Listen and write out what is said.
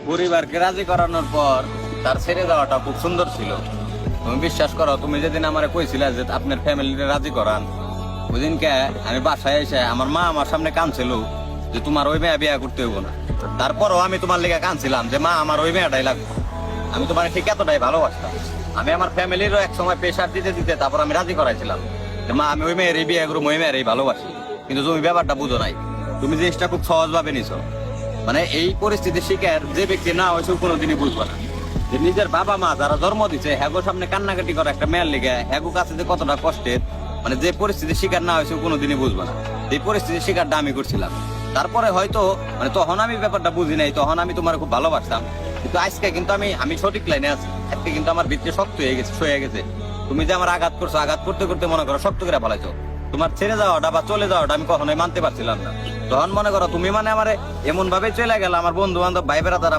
পরিবারকে রাজি করানোর পর তার ছেড়ে যাওয়াটা খুব সুন্দর ছিল। তুমি বিশ্বাস করো, তুমি যেদিন আমারে কইছিলে যে আপনার ফ্যামিলিতে রাজি করান, ওই দিনকে আমি বাসায় এসে আমার মা আমার সামনে কাঁদছিল যে তোমার ওই মেয়ে বিয়ে করতে হইব না। তারপরও আমি তোমার লেগে কাঁদছিলাম যে মা আমার ওই মেয়েটাই লাগবে, আমি তোমার ঠিক এতটাই ভালোবাসতাম। আমি আমার ফ্যামিলিরও এক সময় প্রেশার দিতে দিতে তারপর আমি রাজি করাইছিলাম যে মা আমি ওই মেয়ের বিয়ে করবো, ওই মেয়ের ভালোবাসি। কিন্তু তুমি ব্যাপারটা বুঝো নাই, তুমি জিনিসটা খুব সহজ ভাবে নিছো। মানে এই পরিস্থিতির শিকার যে ব্যক্তি না হয়েছে কোনোদিনই বুঝবো না যে নিজের বাবা মা যারা জন্ম দিচ্ছে হ্যাগো সামনে কান্নাকাটি করে একটা মেয়ের লেগে হ্যাগো কাছে যে কতটা কষ্টের, মানে যে পরিস্থিতির শিকার না হয়েছে কোনোদিনই বুঝবো না। এই পরিস্থিতির শিকারটা আমি করছিলাম। তারপরে হয়তো মানে তখন আমি ব্যাপারটা বুঝি নাই, তখন আমি তোমার খুব ভালোবাসতাম। কিন্তু আজকে কিন্তু আমি সঠিক লাইনে আছি। আজকে কিন্তু আমার ভিতরে শক্ত হয়ে গেছে, সয়ে গেছে। তুমি যে আমার আঘাত করছো, আঘাত করতে করতে মনে করো শক্ত করে ফেলাইছো। তোমার ছেড়ে যাওয়াটা বা চলে যাওয়াটা আমি কখনোই মানতে পারছিলাম না। তখন মনে করো তুমি মানে আমার এমন ভাবে চলে গেল, আমার বন্ধু বান্ধব ভাই বেড়া